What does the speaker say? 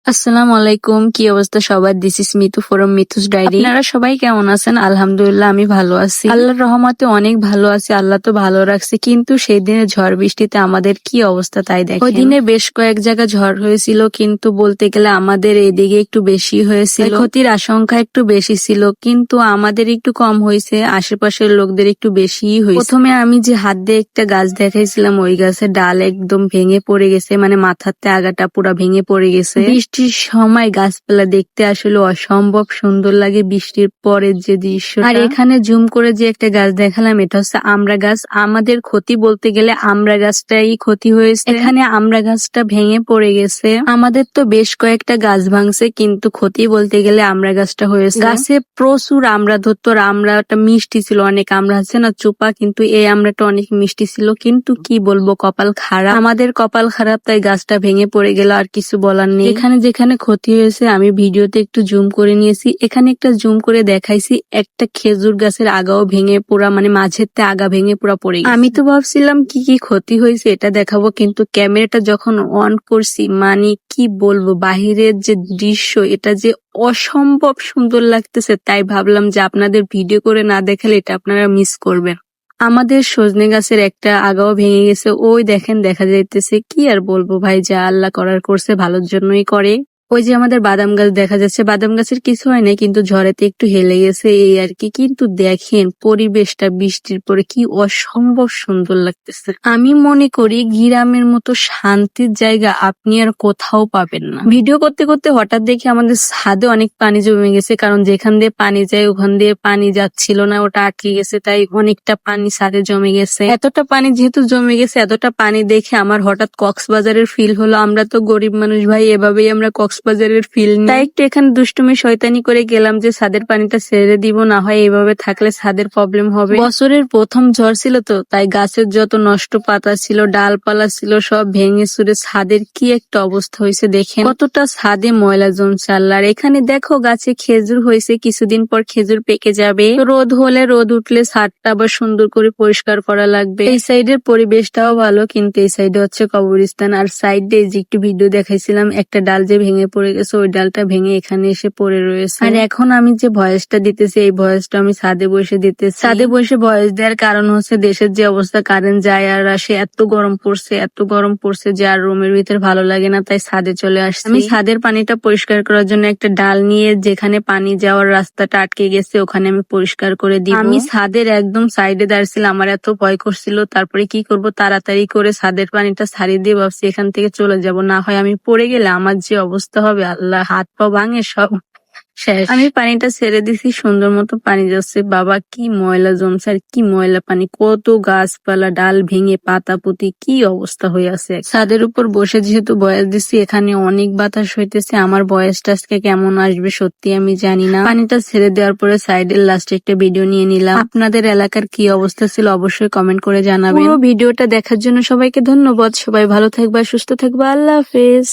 আসসালামু আলাইকুম, কি অবস্থা সবার? This is Mitu from Mitu's diary. আপনারা সবাই কেমন আছেন? আলহামদুলিল্লাহ আমি ভালো আছি, আল্লাহর রহমতে অনেক ভালো আছি। আল্লাহ তো ভালো রাখছে, কিন্তু সেই দিনে ঝড় বৃষ্টিতে আমাদের কি অবস্থা তাই দেখেন। ওই দিনে বেশ কয়েক জায়গা ঝড় হয়েছিল, কিন্তু বলতে গেলে আমাদের এদিকে একটু বেশি হয়েছিল, ক্ষতির আশঙ্কা একটু বেশি ছিল, কিন্তু আমাদের একটু কম হয়েছে, আশেপাশের লোকদের একটু বেশিই হয়েছে। প্রথমে আমি যে হাত দিয়ে একটা গাছ দেখাইছিলাম, ওই গাছের ডাল একদম ভেঙে পড়ে গেছে, মানে মাথাতে আগাটা পুরা ভেঙে পড়ে গেছে। বৃষ্টির সময় গাছপালা দেখতে আসলে অসম্ভব সুন্দর লাগে, বৃষ্টির পরের যে দৃশ্য। আর এখানে জুম করে যে একটা গাছ দেখালাম, এটা হচ্ছে আমড়া গাছ। আমাদের ক্ষতি বলতে গেলে আমড়া গাছটাই ক্ষতি হয়েছে, এখানে আমড়া গাছটা ভেঙে পড়ে গেছে। আমাদের তো বেশ কয়েকটা গাছ ভাঙছে, কিন্তু ক্ষতি বলতে গেলে আমড়া গাছটা হয়েছে। গাছে প্রচুর আমড়া ধরতো, আর আমড়াটা মিষ্টি ছিল অনেক। আমড়া আছে না চোপা, কিন্তু এই আমড়াটা অনেক মিষ্টি ছিল, কিন্তু কি বলবো, কপাল খারাপ, আমাদের কপাল খারাপ, তাই গাছটা ভেঙে পড়ে গেল, আর কিছু বলার নেই। এখানে যেখানে ক্ষতি হয়েছে আমি ভিডিওতে একটু জুম করে নিয়েছি, এখানে একটা জুম করে দেখাইছি, একটা খেজুর গাছের আগাও ভেঙে পুরা, মানে মাঝেতে আগা ভেঙে পুরা পড়ে গেছে। আমি তো ভাবছিলাম কি কি ক্ষতি হয়েছে এটা দেখাবো, কিন্তু ক্যামেরাটা যখন অন করছি, মানে কি বলবো, বাহিরের যে দৃশ্য এটা যে অসম্ভব সুন্দর লাগতেছে, তাই ভাবলাম যে আপনাদের ভিডিও করে না দেখালে এটা আপনারা মিস করবেন। আমাদের সজনে গাছের একটা আগাও ভেঙে গেছে, ওই দেখেন দেখা যাইতেছে। কি আর বলবো ভাই, যা আল্লাহ করার করছে ভালোর জন্যই করে। ওই যে আমাদের বাদাম গাছ দেখা যাচ্ছে, বাদাম গাছের কিছু হয় নাই, কিন্তু ঝড়েতে একটু হেলে গেছে এই আর কি। কিন্তু দেখেন পরিবেশটা বৃষ্টির পরে কি অসম্ভব সুন্দর লাগতেছে। আমি মনে করি গ্রামের মতো শান্তির জায়গা আপনি আর কোথাও পাবেন না। ভিডিও করতে করতে হঠাৎ দেখি আমাদের ছাদে অনেক পানি জমে গেছে, কারণ যেখান দিয়ে পানি যায় ওখান দিয়ে পানি যাচ্ছিল না, ওটা আটকে গেছে, তাই অনেকটা পানি ছাদে জমে গেছে। এতটা পানি যেহেতু জমে গেছে, এতটা পানি দেখে আমার হঠাৎ কক্সবাজারের ফিল হলো। আমরা তো গরিব মানুষ ভাই, এভাবেই আমরা কক্সবাজারের ফিল নিই, তাই একটু এখানে দুষ্টুমি শয়তানি করে গেলাম যে ছাদের পানিটা ছেড়ে দিব, না হয় এভাবে থাকলে ছাদের প্রবলেম হবে। বছরের প্রথম ঝড় ছিল তো, তাই গাছের যত নষ্ট পাতা ছিল, ডালপালা ছিল, সব ভেঙে চুরে ছাদের কি একটা অবস্থা হয়েছে দেখেন, কতটা ছাদে ময়লা জমছে আল্লাহ। আর এখানে দেখো গাছে খেজুর হয়েছে, কিছুদিন পর খেজুর পেকে যাবে, রোদ হলে রোদ উঠলে ছাদটা আবার সুন্দর করে পরিষ্কার করা লাগবে। এই সাইডের পরিবেশটাও ভালো, কিন্তু এই সাইডে হচ্ছে কবরস্থান। আর সাইডে যে একটু ভিডিও দেখাইছিলাম, একটা ডাল যে ভেঙে পড়ে গেছে, ওই ডালটা ভেঙে এখানে এসে পড়ে রয়েছে। আর এখন আমি যে ভয়েসটা দিতেছি, এই ভয়েসটা আমি ছাদে বসে দিতেছি। ছাদে বসে ভয়েস দেওয়ার কারণ হচ্ছে দেশের যে অবস্থা, কারেন্ট যায় আর আসে, এত গরম পড়ছে, এত গরম পড়ছে যে আর রুমের ভিতর ভালো লাগে না, তাই ছাদে চলে আসছি। আমি ছাদের পানিটা পরিষ্কার করার জন্য একটা ডাল নিয়ে, যেখানে পানি যাওয়ার রাস্তাটা আটকে গেছে ওখানে আমি পরিষ্কার করে দিব। আমি ছাদের একদম সাইডে দাঁড়িয়েছিলাম, আমার এত ভয় করছিল, তারপরে কি করব, তাড়াতাড়ি করে ছাদের পানিটা ছাড়িয়ে দিয়ে ভাবছি এখান থেকে চলে যাব, না হয় আমি পড়ে গেলে আমার যে অবস্থা হবে আল্লাহ, হাত পা ভাঙে সব শেষ। আমি পানিটা ছেড়ে দিছি, সুন্দর মতো পানি যাচ্ছে। বাবা কি ময়লা জমছে, আর কি ময়লা পানি, কত গাছপালা ডাল ভেঙে পাতা পুঁতি কি অবস্থা হয়ে আছে। ছাদের উপর বসে যেহেতু বয়স দিচ্ছি, এখানে অনেক বাতাস হইতেছে, আমার বয়সটা আজকে কেমন আসবে সত্যি আমি জানি না। পানিটা ছেড়ে দেওয়ার পরে সাইডের লাস্টে একটা ভিডিও নিয়ে নিলাম। আপনাদের এলাকার কি অবস্থা ছিল অবশ্যই কমেন্ট করে জানাবেন। পুরো ভিডিওটা দেখার জন্য সবাইকে ধন্যবাদ। সবাই ভালো থাকবা, সুস্থ থাকবা, আল্লাহ হাফেজ।